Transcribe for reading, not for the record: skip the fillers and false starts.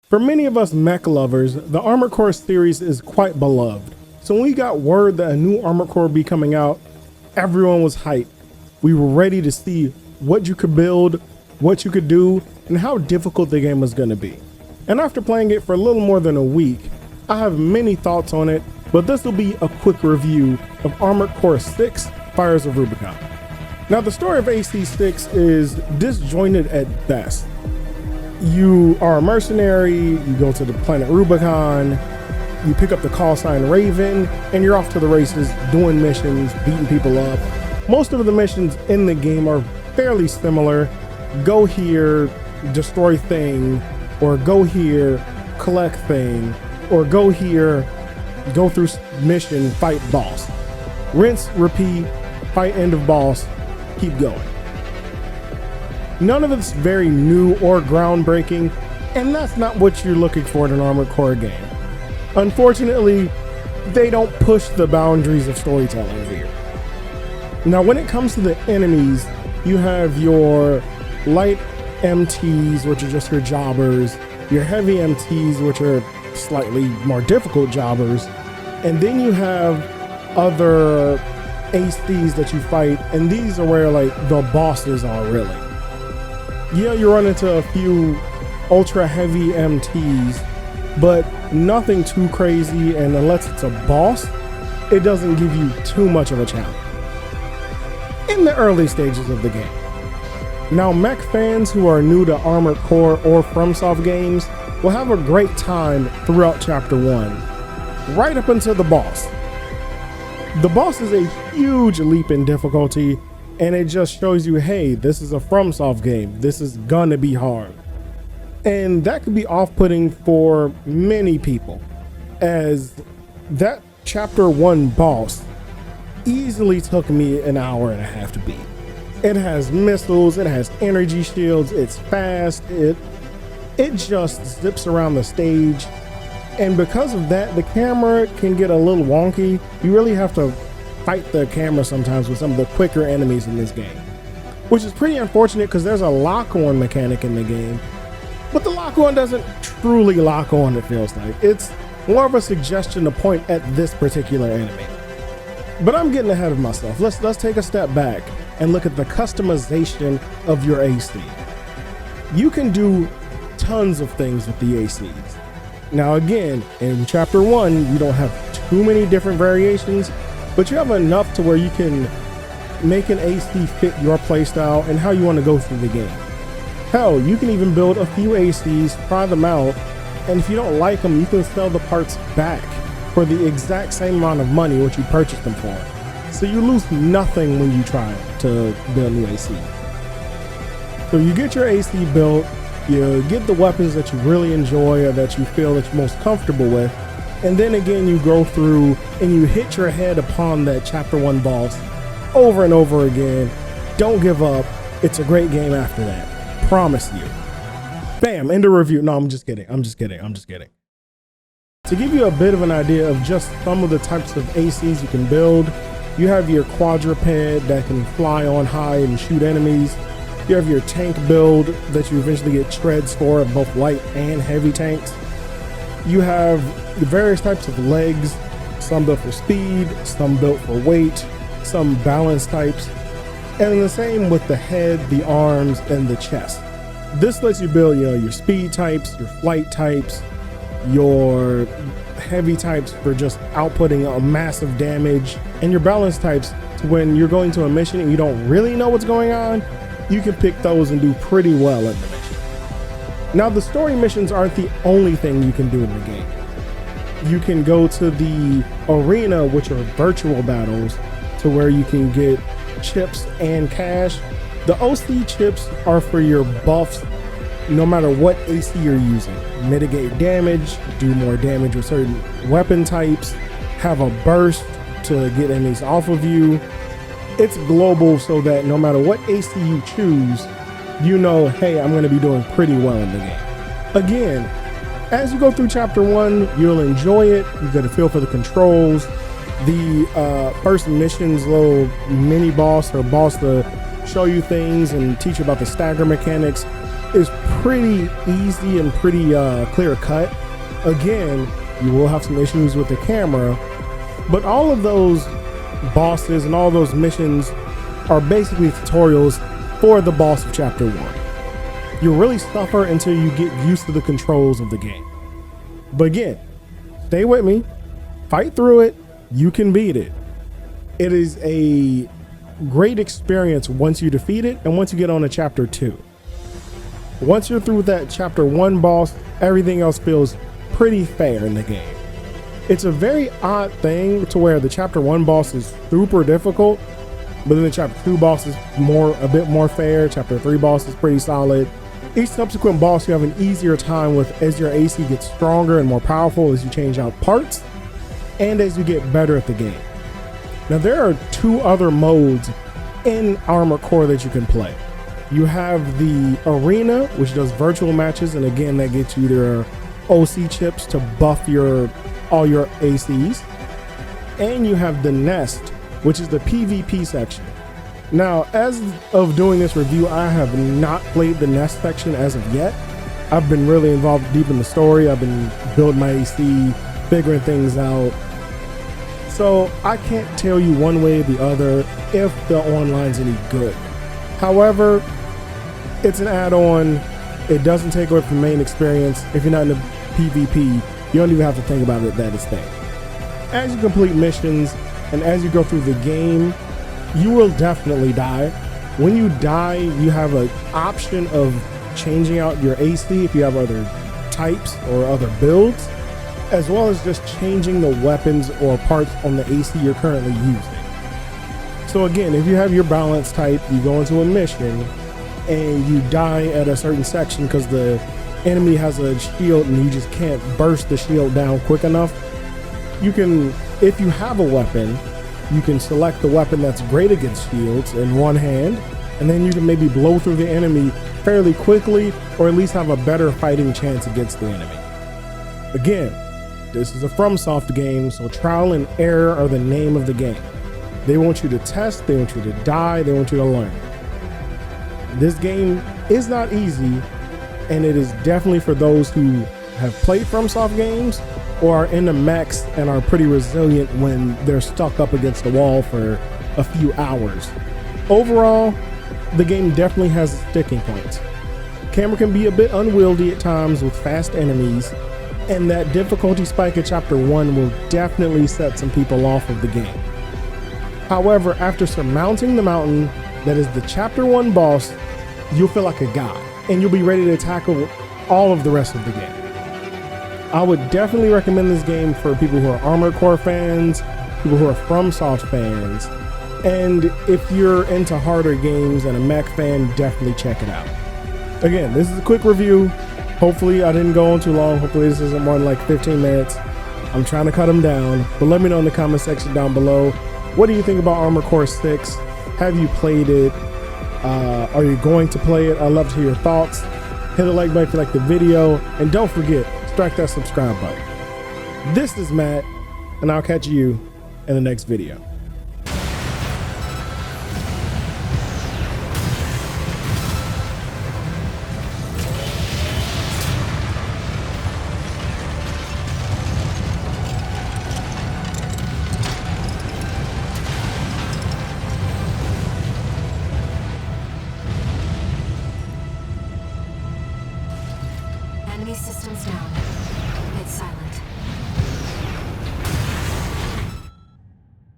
For many of us mech lovers, the Armored Core series is quite beloved. So when we got word that a new Armored Core would be coming out, everyone was hyped. We were ready to see what you could build, what you could do, and how difficult the game was going to be. And after playing it for a little more than a week, I have many thoughts on it, but this will be a quick review of Armored Core 6: Fires of Rubicon. Now, the story of AC6 is disjointed at best. You are a mercenary, you go to the planet Rubicon, you pick up the call sign Raven, and you're off to the races doing missions, beating people up. Most of the missions in the game are fairly similar. Go here, destroy thing, or go here, collect thing, or go here, go through mission, fight boss. Rinse, repeat, fight end of boss, keep going. None of it's very new or groundbreaking, and that's not what you're looking for in an Armored Core game. Unfortunately, they don't push the boundaries of storytelling here. Now, when it comes to the enemies, you have your light MTs, which are just your jobbers, your heavy MTs, which are slightly more difficult jobbers, and then you have other ACs that you fight, and these are where like the bosses are really. Yeah, you run into a few ultra heavy MTs, but nothing too crazy, and unless it's a boss, it doesn't give you too much of a challenge in the early stages of the game. Now, mech fans who are new to Armored Core or FromSoft games will have a great time throughout Chapter 1, right up until the boss. The boss is a huge leap in difficulty, and it just shows you, hey, this is a FromSoft game. This is gonna be hard. And that could be off-putting for many people, as that Chapter 1 boss easily took me an hour and a half to beat. It has missiles, it has energy shields, it's fast, it just zips around the stage. And because of that, the camera can get a little wonky. You really have to fight the camera sometimes with some of the quicker enemies in this game, which is pretty unfortunate because there's a lock-on mechanic in the game, but the lock-on doesn't truly lock on, it feels like. It's more of a suggestion to point at this particular enemy. But I'm getting ahead of myself. Let's take a step back and look at the customization of your AC. You can do tons of things with the ACs. Now again, in Chapter 1, you don't have too many different variations, but you have enough to where you can make an AC fit your playstyle and how you want to go through the game. Hell, you can even build a few ACs, try them out, and if you don't like them, you can sell the parts back for the exact same amount of money which you purchased them for. So you lose nothing when you try to build new AC. So you get your AC built, you get the weapons that you really enjoy or that you feel that you're most comfortable with, and then again you go through and you hit your head upon that Chapter 1 boss over and over again. Don't give up. It's a great game after that. Promise you. Bam, end of review. No, I'm just kidding. I'm just kidding. To give you a bit of an idea of just some of the types of ACs you can build, you have your quadruped that can fly on high and shoot enemies. You have your tank build that you eventually get treads for, both light and heavy tanks. You have the various types of legs, some built for speed, some built for weight, some balance types, and the same with the head, the arms, and the chest. This lets you build, your speed types, your flight types, your heavy types for just outputting a massive damage, and your balance types to when you're going to a mission and you don't really know what's going on, you can pick those and do pretty well at the mission. Now, the story missions aren't the only thing you can do in the game. You can go to the arena, which are virtual battles, to where you can get chips and cash. The OC chips are for your buffs, no matter what AC you're using. Mitigate damage, do more damage with certain weapon types, have a burst to get enemies off of you. It's global so that no matter what AC you choose, you know, hey, I'm going to be doing pretty well in the game. Again, as you go through Chapter 1, you'll enjoy it. You get a feel for the controls. The first mission's little mini boss or boss to show you things and teach you about the stagger mechanics is pretty easy and pretty clear cut. Again, you will have some issues with the camera, but all of those bosses and all those missions are basically tutorials for the boss of chapter 1. You really suffer until you get used to the controls of the game. But again, stay with me, fight through it, you can beat it. It is a great experience once you defeat it and once you get on to chapter 2. Once you're through with that chapter 1 boss, everything else feels pretty fair in the game. It's a very odd thing to where the chapter 1 boss is super difficult, but then the chapter 2 boss is a bit more fair. Chapter 3 boss is pretty solid. Each subsequent boss you have an easier time with as your AC gets stronger and more powerful as you change out parts and as you get better at the game. Now there are 2 other modes in Armored Core that you can play. You have the Arena, which does virtual matches, and again that gets you their OC chips to buff all your ACs. And you have the Nest, which is the PvP section. Now, as of doing this review, I have not played the Nest section as of yet. I've been really involved deep in the story. I've been building my AC, figuring things out. So I can't tell you one way or the other if the online's any good. However, it's an add-on. It doesn't take away from the main experience. If you're not in the PvP, you don't even have to think about it that it's there. As you complete missions and as you go through the game, you will definitely die. When you die, you have an option of changing out your AC if you have other types or other builds, as well as just changing the weapons or parts on the AC you're currently using. So again, if you have your balance type, you go into a mission and you die at a certain section because the enemy has a shield and you just can't burst the shield down quick enough, you can, if you have a weapon, you can select the weapon that's great against shields in one hand, and then you can maybe blow through the enemy fairly quickly, or at least have a better fighting chance against the enemy. Again, this is a FromSoft game, so trial and error are the name of the game. They want you to test, they want you to die, they want you to learn. This game is not easy, and it is definitely for those who have played FromSoft games or are in the mechs and are pretty resilient when they're stuck up against the wall for a few hours. Overall, the game definitely has sticking points. Camera can be a bit unwieldy at times with fast enemies, and that difficulty spike in chapter 1 will definitely set some people off of the game. However, after surmounting the mountain that is the chapter 1 boss, you'll feel like a god, and you'll be ready to tackle all of the rest of the game. I would definitely recommend this game for people who are Armored Core fans, people who are FromSoft fans, and if you're into harder games and a mech fan, definitely check it out. Again, this is a quick review. Hopefully I didn't go on too long. Hopefully this isn't more than like 15 minutes. I'm trying to cut them down, but let me know in the comment section down below. What do you think about Armored Core 6? Have you played it? Are you going to play it? I'd love to hear your thoughts. Hit the like button if you like the video, and don't forget, strike that subscribe button. This is Matt, and I'll catch you in the next video.